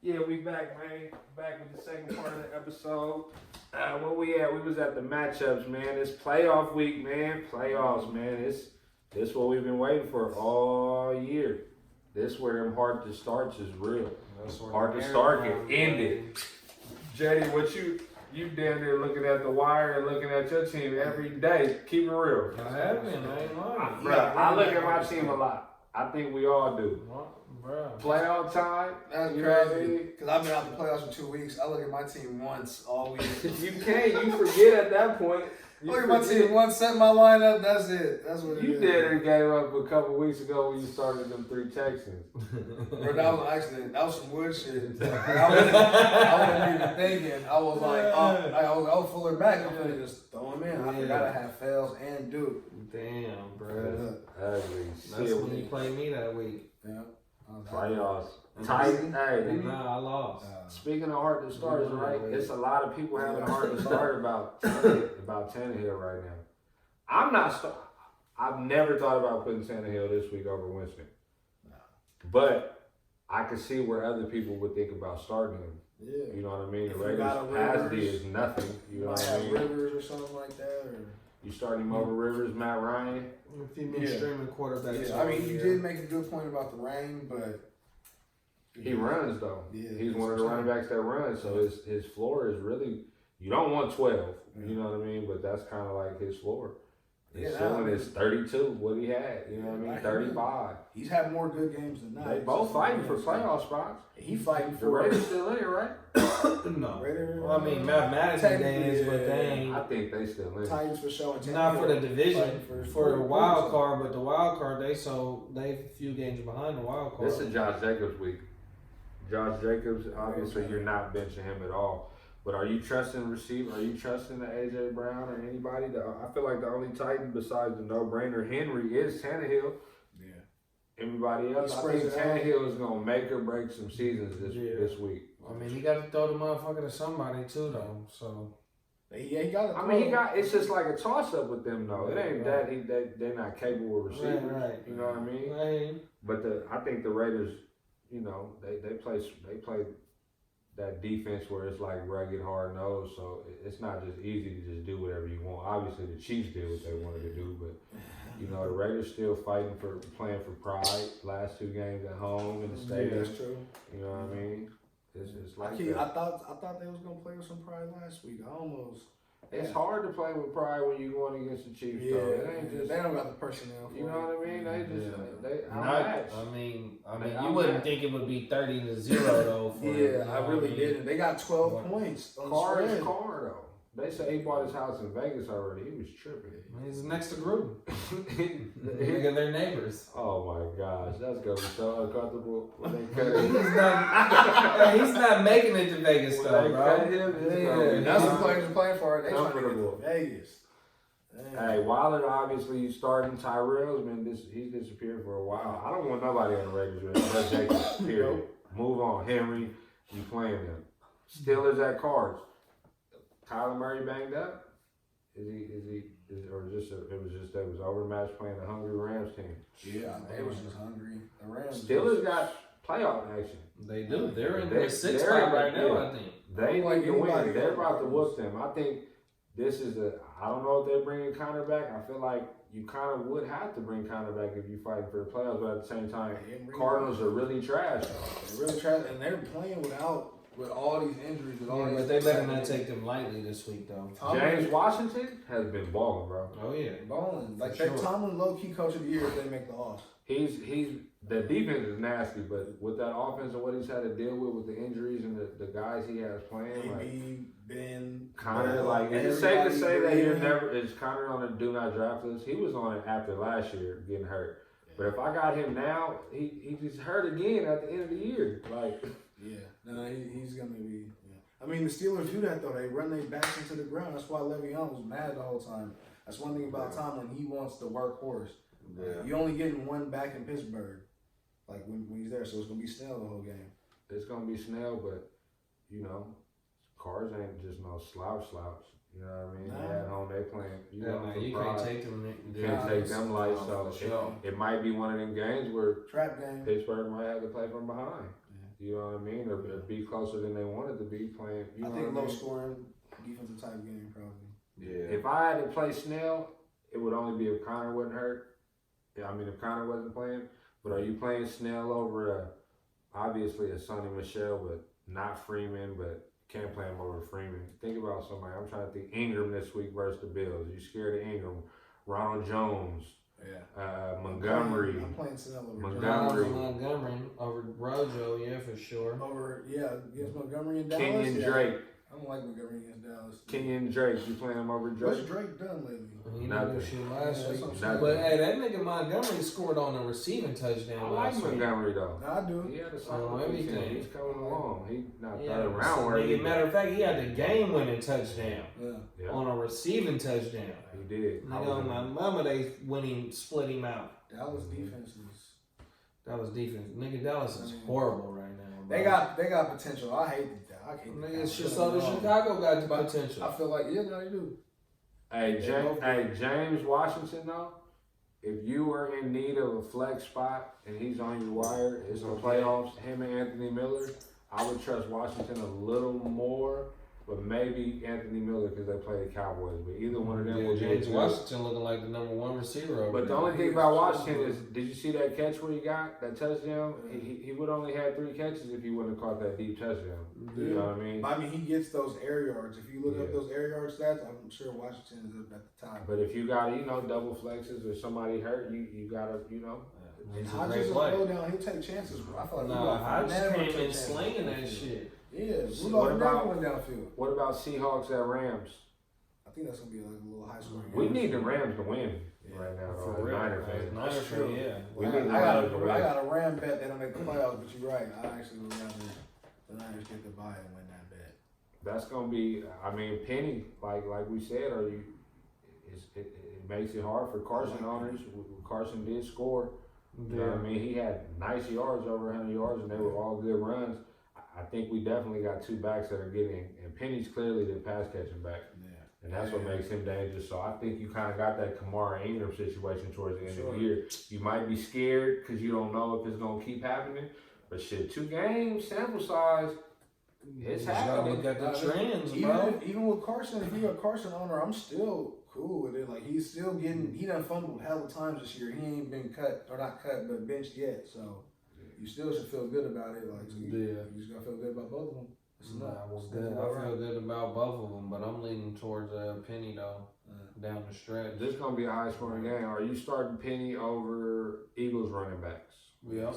Yeah, we back, man. Back with the second part of the episode. Where we at? We was at the matchups, man. It's playoff week, man. Playoffs, man. This what we've been waiting for all year. This where them Heart2Starts is real. Heart2Start get ended. Jay, what you down there looking at the wire and looking at your team every day? Keep it real. I have been. I ain't lying. I look at my team a lot. I think we all do. Bro. Playoff time. That's crazy. Because I've been out the playoffs for 2 weeks. I look at my team once all week. You can't. You forget at that point. Look at my team once, set my lineup. That's it. That's what it is. You did it gave up a couple weeks ago when you started them 3 Texans. Bro, that was an accident. That was some wood shit. I wasn't even thinking. I was like, I was fuller back. I'm gonna just throw him in. I forgot I had fails and Duke. Damn, bro. Ugly That's when you played me that week. Yeah. Playoffs. Titan. Hey, nah, I lost. Speaking of Heart2Starts, right? It's a lot of people having a Heart2Start about Tannehill right now. I've never thought about putting Tannehill this week over Winston. No. But I could see where other people would think about starting him. Yeah. You know what I mean? The Raiders pass D is nothing. You know what I mean? Rivers or something like that. Or you starting him over Rivers, Matt Ryan? If you been streaming quarterbacks. Yeah. I mean, you did make a good point about the rain, but he runs though. Yeah, he's one of the running backs that runs, so his floor is really, you don't want 12, you know what I mean? But that's kind of like his floor. His ceiling is 32, what he had, you know what I mean? 35. He's had more good games than not. They both fighting for playoff spots. He fighting for the Raiders still in it, right? No. Well, I mean, mathematically they is, but they ain't. I think they still in it. Titans for showing. Not for the division, for the wild card, but the wild card they a few games behind the wild card. This is Josh Jacobs' week. Josh Jacobs, obviously you're not benching him at all. But are you trusting receiver? Are you trusting the AJ Brown or anybody? I feel like the only Titan besides the no-brainer Henry is Tannehill. Yeah. Everybody else, I think Tannehill is gonna make or break some seasons this week. I mean, he got to throw the motherfucker to somebody too, though. So. Yeah, he got. I mean, it's just like a toss-up with them, though. It ain't that they're not capable of receivers. Right. You know what I mean? Right. But I think the Raiders, you know, they play that defense where it's like rugged, hard nosed. So it's not just easy to just do whatever you want. Obviously, the Chiefs did what they wanted to do, but you know the Raiders still playing for pride. Last 2 games at home in the stadium. Yeah, that's true. You know what I mean? It's like I thought they was gonna play with some pride last week. It's hard to play with pride when you're going against the Chiefs, though. It ain't just, they don't got the personnel. You know what I mean? They just I mean, you wouldn't think it would be 30-0 though. I really didn't. They got 12 points. Carr is Carr though. They say he bought his house in Vegas already. He was tripping. He's next to Gruden. Look at their neighbors. Oh my gosh, that's gonna be so uncomfortable when they cut him. He's not making it to Vegas though, bro. That's what players are playing for. They comfortable. Vegas. Hey, Wilder, obviously you starting. Tyrell's been he's disappeared for a while. I don't want nobody on the Raiders unless they period. Move on, Henry. You playing them? Steelers at cards. Kyler Murray banged up? It was overmatched playing the hungry Rams team. Yeah, they was just hungry. The Rams Steelers got playoff action. They do. They're in the 6th spot right now, I think. They need to win. They're about to whoop them. I think this is I don't know if they're bringing Connor back. I feel like you kind of would have to bring Connor back if you're fighting for the playoffs, but at the same time, Cardinals are really trash. They're really trash, and they're playing with all these injuries. But they better not take them lightly this week, though. James Washington has been balling, bro. Oh, yeah. Balling. Like, Tomlin low-key coach of the year if they make the offs. The defense is nasty, but with that offense and what he's had to deal with the injuries and the guys he has playing, Ben, Connor, is it safe to say that is Connor on the do not draft list? He was on it after last year getting hurt. Yeah. But if I got him now, he just hurt again at the end of the year. He's going to be. Yeah. I mean, the Steelers do that, though. They run their backs into the ground. That's why Le'Veon was mad the whole time. That's one thing about Tomlin. He wants the workhorse. Yeah. You're only getting one back in Pittsburgh, like when he's there. So it's going to be Snell the whole game. It's going to be Snell, but, you know, Cars ain't just no slouch. You know what I mean? They at home, they playing. You can't take them. You can't take them lights. So it might be one of them games where trap game. Pittsburgh might have to play from behind. You know what I mean? Or be closer than they wanted to be playing. You know I think what I low mean? scoring defensive type game probably. Yeah. If I had to play Snell, it would only be if Connor wasn't hurt. Yeah, I mean if Connor wasn't playing. But are you playing Snell over obviously a Sonny Michel, but not Freeman, but can't play him over Freeman? Think about somebody. I'm trying to think Ingram this week versus the Bills. You scared of Ingram? Ronald Jones. Yeah. Montgomery. I'm playing Snell over Montgomery over Rojo, yeah, for sure. Over against Montgomery and Dallas. Kenyon Drake. I don't like Montgomery against Dallas. Kenyon Drake. You playing him over Drake? What's Drake done lately? He Nothing. didn't do shit last week. Nothing. But hey, that nigga Montgomery scored on a receiving touchdown I like last week. Montgomery though. No, I do. He had a Oh, solid everything. He's coming along. He not Yeah, third round worthy. matter of fact, he had the game-winning touchdown Yeah. on a receiving touchdown. He did. Nigga, on my mama, they split him out. Dallas defense is. Dallas defense, nigga, Dallas is horrible right now. Bro. They got potential. I hate the Nigga, it's just so the Chicago got the potential. I feel like they do. Hey, James Washington though, if you were in need of a flex spot and he's on your wire, it's the playoffs. Him and Anthony Miller, I would trust Washington a little more, but maybe Anthony Miller because they play the Cowboys. But either one of them will be James good. Washington looking like the number one receiver over But the there. only thing about Washington is, did you see that catch where he got that touchdown? He would only had 3 catches if he wouldn't have caught that deep touchdown. You know what I mean? I mean, he gets those air yards. If you look up those air yard stats, I'm sure Washington is up at the top. But if you got double flexes or somebody hurt, you gotta And It's a Hodges great will play. go down. He'll take chances, bro. I feel like Nah, Hodges Hodges came in chances. slinging that shit. Yeah, What Rudolph about- never went downfield. What about Seahawks at Rams? I think that's gonna be like a little high scoring. We game. need the Rams to win right now. For though, as real. Niner fans. Niner That's fan, true. yeah. We I need the got Niners to win. a Ram bet they don't make the playoffs, but you're right. I actually would rather the Niners get the bye and win that bet. That's gonna be. I mean, Penny, like we said, it makes it hard for Carson owners. Carson did score. You know what I mean? He had nice yards, over 100 yards, and they were all good runs. I think we definitely got 2 backs that are getting, and Penny's clearly the pass catching back. And that's what makes him dangerous. So I think you kind of got that Kamara Ingram situation towards the end of the year. You might be scared because you don't know if it's going to keep happening. But shit, 2 games, sample size, it's happening. Look at the trends, bro. Even with Carson, if you're a Carson owner, I'm still cool with it. Like, he's still getting, he done fumbled hell of times this year. He ain't been cut, or not cut, but benched yet. So you still should feel good about it. Like, so you just got to feel good about both of them. I feel good about both of them, but I'm leaning towards Penny though, down the stretch. This is going to be a high scoring game. Are you starting Penny over Eagles running backs? Yep.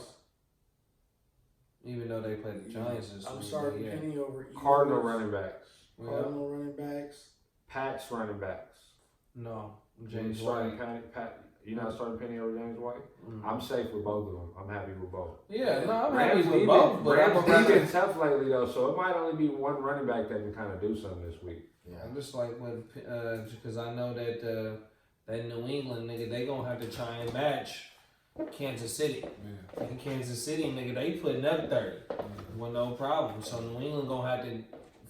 Even though they play the Giants this week. I'm starting Penny over Eagles. Cardinal running backs. Cardinal running backs. Pats running backs. No. James starting Pat. You're not starting Penny over James White? I'm safe with both of them. I'm happy with both. Yeah, no, I'm happy with both. But Rams been tough lately though, so it might only be one running back that can kind of do something this week. Yeah, I'm just like with because I know that that New England nigga, they gonna have to try and match Kansas City. And Kansas City nigga, they putting up 30 with no problem. So New England gonna have to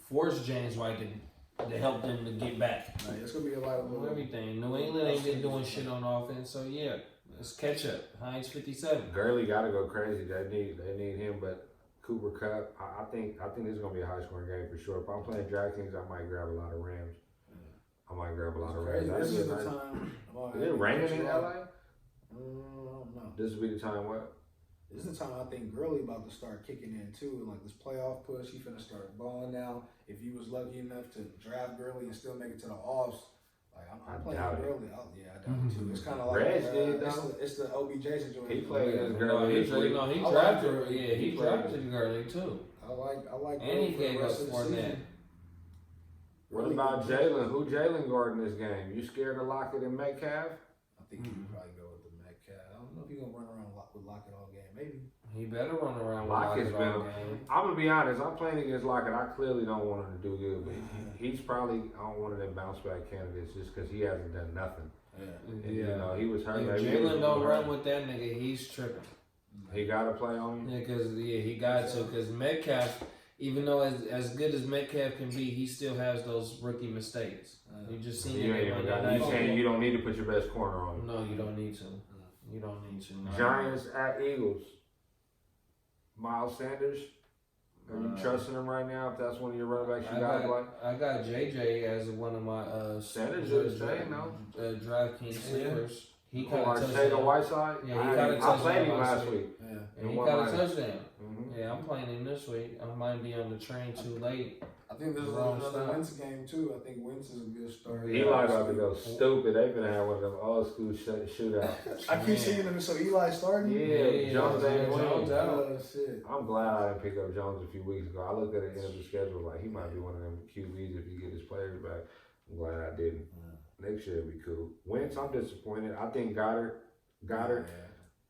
force James White to help them to get back. It's gonna be a lot of everything. New England ain't been doing shit on offense, so yeah, let's catch up. Heinz 57. Gurley got to go crazy. They need him, but Cooper Kupp. I think this is gonna be a high scoring game for sure. If I'm playing DraftKings, I might grab a lot of Rams. I might grab a lot of Rams. This is the time. Is it raining in LA? No. This will be the time. What? This is the time I think Gurley about to start kicking in too. Like this playoff push, he finna start balling now. If you was lucky enough to draft Gurley and still make it to the offs, like I'm playing Gurley. I doubt it too. It's kind of like it's the OBJ situation. He played against Gurley. He drafted. Yeah, he drafted Gurley too. I like. And he gave us Fournette. What about Jalen? Who Jalen guarding this game? You scared of Lockett and Metcalf? I think he would probably go with the Metcalf. I don't know if he's gonna run around with Lockett all game. Maybe. He better run around with Lockett's Lockett all game. I'm gonna be honest. I'm playing against Lockett. I clearly don't want him to do good, but he's probably on one of them bounce back candidates just because he hasn't done nothing. And, you know, he was hurt. If Jalen don't run with that nigga, he's tripping. He got to play on him. Yeah, he got to. Because Metcalf, even though as good as Metcalf can be, he still has those rookie mistakes. You just seen it. You don't need to put your best corner on him. No, you don't need to. You don't need to. No. Giants at Eagles. Miles Sanders. Are you trusting him right now? If that's one of your running backs you got like? I got JJ as one of my Sanders is saying no. DraftKings sleepers. He caught a Taylor touchdown. Whiteside. Yeah, he caught a touchdown. I played him last week. Yeah. And he caught a touchdown. Mm-hmm. Yeah, I'm playing him this week. I might be on the train too late. I think there's another Wentz game too. I think Wentz is a good start. Eli about to go stupid. They've been having one of them old school shootouts. I keep seeing them. So Eli starting. Yeah, Jones ain't Jones out. Oh shit. I'm glad I didn't pick up Jones a few weeks ago. I looked at the end of the schedule like he might be one of them QBs if he get his players back. I'm glad I didn't. Next year it'll be cool. Wentz, I'm disappointed. I think Goddard.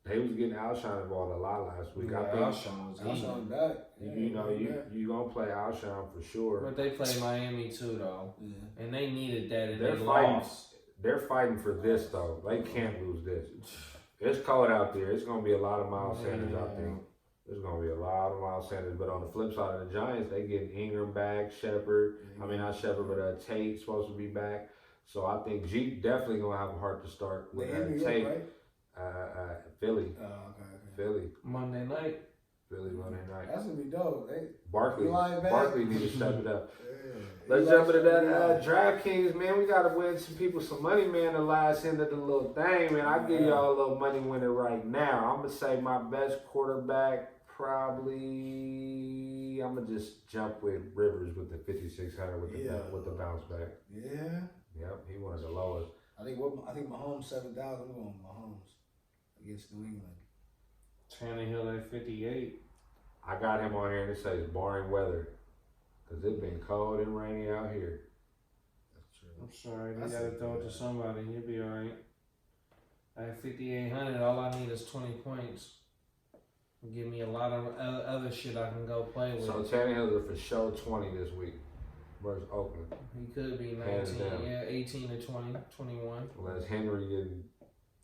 They was getting Alshon involved a lot last week. I think Alshon back. You gonna play Alshon for sure. But they play Miami too though, and they needed that, and they're they fighting. lost. They're fighting for this though. They can't lose this. It's cold out there. It's gonna be a lot of Miles Sanders. I think there's gonna be a lot of Miles Sanders. But on the flip side of the Giants, they getting Ingram back, Shepard. I mean not Shepard, but Tate's supposed to be back. So I think Jeep definitely gonna have a heart to start with Tate. Right? Philly. Okay. Philly. Monday night. Philly Monday night. That's gonna be dope. Barkley need to step it up. Let's jump into that DraftKings, man. We gotta win some people some money, man. The last end of the little thing, man. I'll give y'all a little money winner right now. I'm gonna say my best quarterback probably. I'm gonna just jump with Rivers with the 5,600 with the bounce back. Yeah. Yep, he one of the lowest. I think Mahomes 7,000. I'm going Mahomes against New England. Tannehill at 58. I got him on here and it says barring weather. Because it's been cold and rainy out here. That's true. I'm sorry, they gotta throw it to somebody. He'll be alright. At 5,800, all I need is 20 points. Give me a lot of other shit I can go play with. So Tannehill's for sure 20 this week versus Oakland. He could be 19, 18 to 20, 21. Unless Henry getting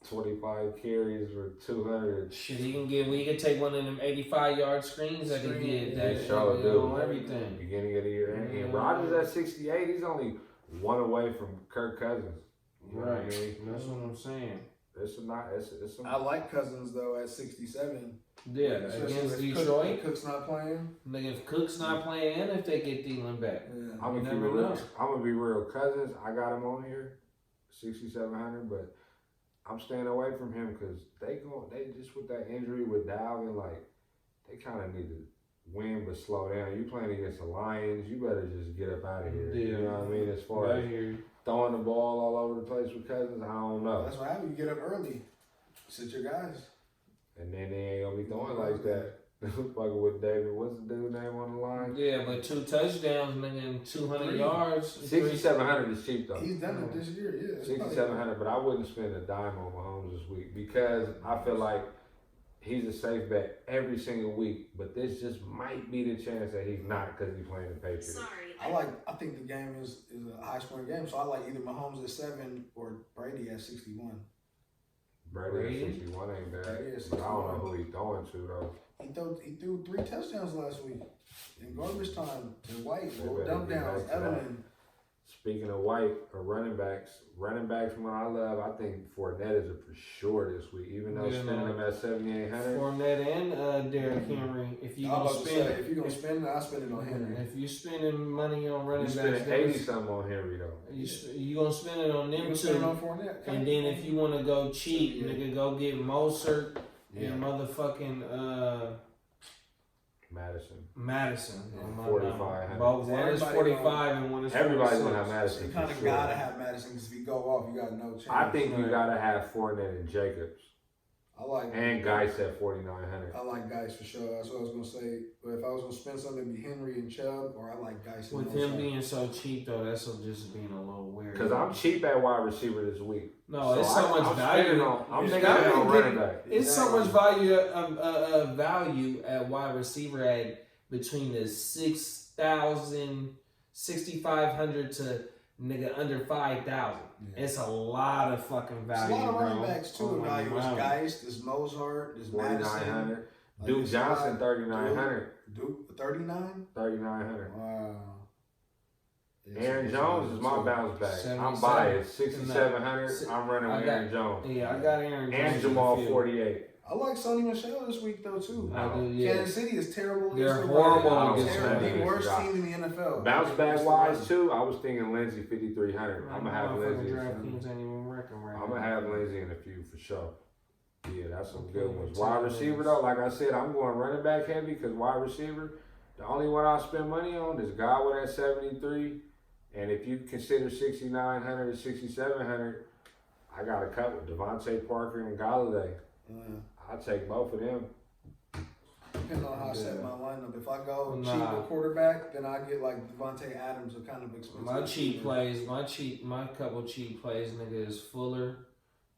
25 carries for 200. Shit, we can take one of them 85-yard screens that he get. That sure do. On everything. Beginning of the year. And Rodgers at 68, he's only one away from Kirk Cousins. You know what I mean? That's what I'm saying. I like Cousins though at 67. Yeah, against Detroit. Cook's not playing. Nigga, if Cook's not playing, and if they get Thielen back, I'm gonna be real. Cousins, I got him on here, 6,700, but I'm staying away from him because they just with that injury with Dalvin, like they kind of need to win but slow down. You playing against the Lions, you better just get up out of here. Yeah. You know what I mean? As far as throwing the ball all over the place with Cousins, I don't know. That's what happens. You get up early, sit your guys. And then they ain't gonna be throwing like that. Fucking with David, what's the dude's name on the line? Yeah, but 2 touchdowns, nigga, and 200 yards. 6,700 is cheap though. He's done it this year, yeah. 6,700, but I wouldn't spend a dime on Mahomes this week because I feel like he's a safe bet every single week. But this just might be the chance that he's not because he's playing the Patriots. Sorry. I think the game is a high scoring game, so I like either Mahomes at 7 or Brady at 61. Brady at 61 ain't bad. But I don't know who he's throwing to though. He threw 3 touchdowns last week in garbage time to White, They dump downs, Edelman. Speaking of White or running backs one I love, I think Fournette is a for sure this week, even though spending him at 7,800. Fournette and Derrick Henry. If you gonna spend it, I'll spend it on Henry. If you spending money on running backs, you spending 80 something on Henry though. You gonna spend it on them too. On Fournette, and then if you want to go cheap, nigga, go get Mostert and motherfucking Madison. 4,500. Both one is 45 and one is 46. Everybody's gonna have Madison. You kind of gotta have Madison because if you go off, you got no chance. I think you gotta have Fournette and Jacobs. And Geis at 4,900. I like Geis for sure. That's what I was gonna say. But if I was gonna spend something, it'd be Henry and Chubb, or I like Geis. With him being so cheap though, that's just being a little weird. Because I'm cheap at wide receiver this week. No, so it's so much value. I'm thinking on running back. It's so much value at wide receiver at between the 6,000, 6,500 to nigga under 5,000. Yeah. It's a lot of fucking value. It's a lot of running backs too. Value is Geis, there's Mozart, there's Madison. Duke Johnson, 3,900. Duke, 39? 3,900. Wow. Aaron Jones is my bounce back. I'm biased. 6,700. I'm running with Aaron Jones. Yeah, I got Aaron Jones. And Jamal 48. I like Sony Michel this week though too. I do, yeah. Kansas City is terrible. They're horrible Rams. against They're the the worst team in the NFL. Bounce back wise too, I was thinking Lindsey 5,300. I'm gonna have Lindsey. DraftKings ain't even working right I'm gonna have Lindsey in a few for sure. Yeah, that's some good ones. Two Wide wins. receiver though, like I said, I'm going running back heavy because wide receiver, the only one I spend money on is Godwin at 73. And if you consider 6,900 and 6,700, I got a cut with Devontae Parker and Galladay. I'll take both of them. Depending on how I set my lineup. If I go cheaper quarterback, then I get like Devontae Adams, a kind of expensive. My cheap plays, my couple cheap plays, nigga, is Fuller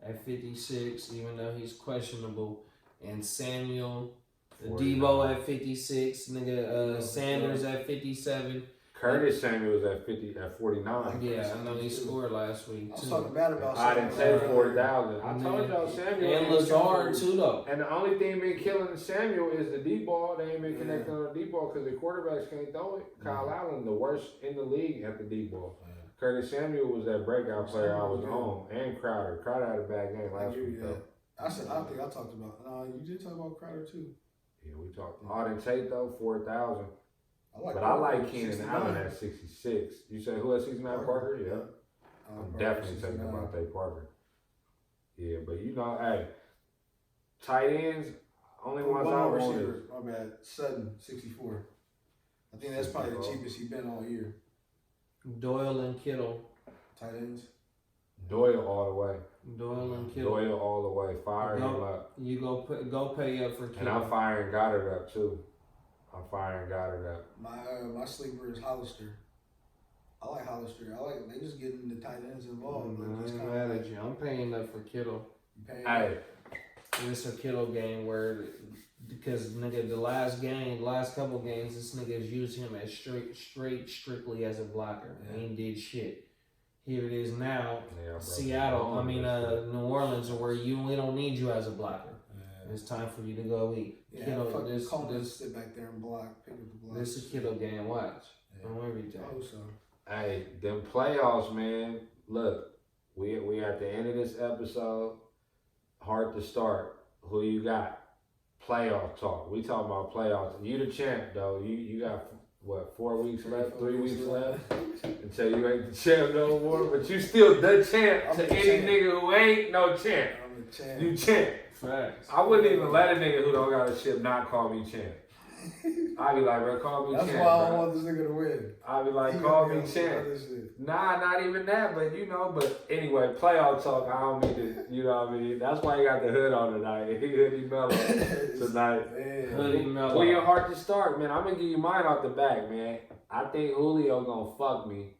at 56, even though he's questionable, and Samuel, Debo at 56, nigga, Sanders at 57. Curtis Samuel's at 49. Yeah, I know he scored last week too. I was talking bad about I didn't say 4,000. I told y'all Samuel. And Lazard too though. And the only thing been killing Samuel is the deep ball. They ain't been connecting on the deep ball because the quarterbacks can't throw it. Kyle Allen, the worst in the league at the deep ball. Curtis Samuel was that breakout player I was on, and Crowder. Crowder had a bad game last week though. I think I talked about. You did talk about Crowder too. Yeah, we talked. Auden Tate though, 4,000. I I like Keenan Allen at 66. You say who at 69? Parker? Yeah. I'm definitely taking Devontae Parker. Yeah, but you know, hey, tight ends, only ones I want is. My bad. Sutton, 64. I think that's probably the cheapest he's been all year. Doyle and Kittle. Tight ends. Doyle all the way. Doyle and Kittle. Doyle all the way. Fire him up. You go pay up for Kittle. And I'm firing Goddard up too. I'm firing Goddard up. My sleeper is Hollister. I like Hollister. They just getting the tight ends involved. I'm mad at you. I'm paying up for Kittle. Hey. It's a Kittle game where, because nigga, the last couple games, this nigga's used him as strictly as a blocker. He ain't did shit. Here it is now, Seattle. New Orleans, where we don't need you as a blocker. It's time for you to go eat. Yeah, Kittle, this sit back there and block, pick up the block. This is a Kittle game. Watch on everything. Oh, so. Hey, them playoffs, man. Look, we at the end of this episode. Heart2Start. Who you got? Playoff talk. We talking about playoffs. You the champ, though. You got what? 4 weeks left? 3 weeks left until you ain't the champ no more. But you still the champ to any nigga who ain't no champ. I'm the champ. You champ. Facts. I wouldn't even let a nigga who don't got a ship not call me champ. I'd be like, bro, call me champ. That's why I don't want this nigga to win. I'd be like, call me champ. Nah, not even that, but you know, but anyway, playoff talk, I don't mean to, you know what I mean? That's why you got the hood on tonight. He hoodie mellow tonight. Hoodie mellow. Who your Heart2Start, man? I'm gonna give you mine off the back, man. I think Julio gonna fuck me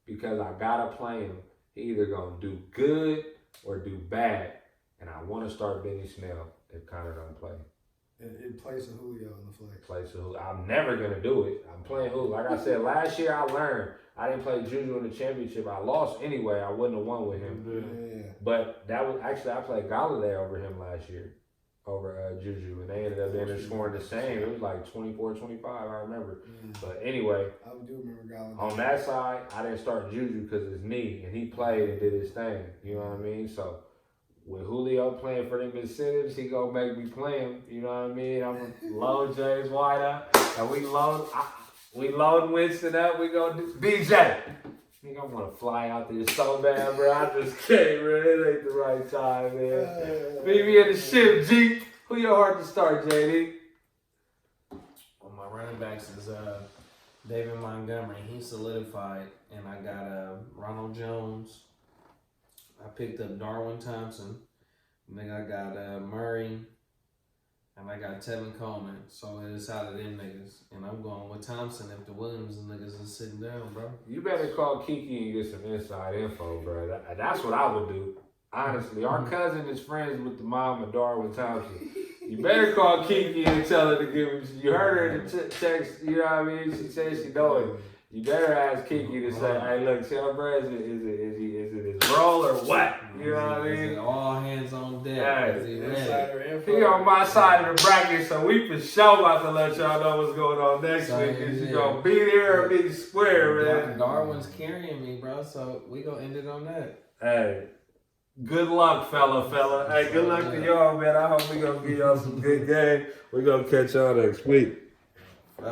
because I gotta play him. He either gonna do good or do bad. And I want to start Benny Snell if Connor don't play. In place of Julio in the flex. Place of Julio. I'm never going to do it. I'm playing Julio. Like I said, last year I learned. I didn't play Juju in the championship. I lost anyway. I wouldn't have won with him. Yeah. But that was actually, I played Galladay over him last year. Over Juju. And they ended up being scoring the same. It was like 24-25, I remember. But anyway, I do remember Galladay. On that side, I didn't start Juju because of his knee. And he played and did his thing. You know what I mean? So, with Julio playing for them incentives, he gonna make me play him. You know what I mean? I'm gonna load James White up, and we load Winston up. We gonna do BJ. I think I want to fly out there so bad, bro. I just can't, bro. It ain't the right time, man. Meet me in the ship, G. Who your Heart2Start, JD? Well, my running backs is David Montgomery. He's solidified, and I got Ronald Jones. I picked up Darwin Thompson, and then I got Murray, and I got Tevin Coleman. So it's out of them niggas. And I'm going with Thompson if the Williams niggas is sitting down, bro. You better call Kiki and get some inside info, bro. That's what I would do. Honestly, our cousin is friends with the mom of Darwin Thompson. You better call Kiki and tell her to give him. You heard her in the text, you know what I mean? She said she know it. You better ask Kiki to say, hey, look, tell bro, is it his role or what? You know what I mean? All hands on deck. Hey, he on my side of the bracket, so we for sure about to let y'all know what's going on next week. Is you gonna be there or be square, man? Darwin's carrying me, bro, so we gonna end it on that. Hey, Good luck, fella. Hey, good luck to y'all, man. I hope we gonna give y'all some good game. We're gonna catch y'all next week.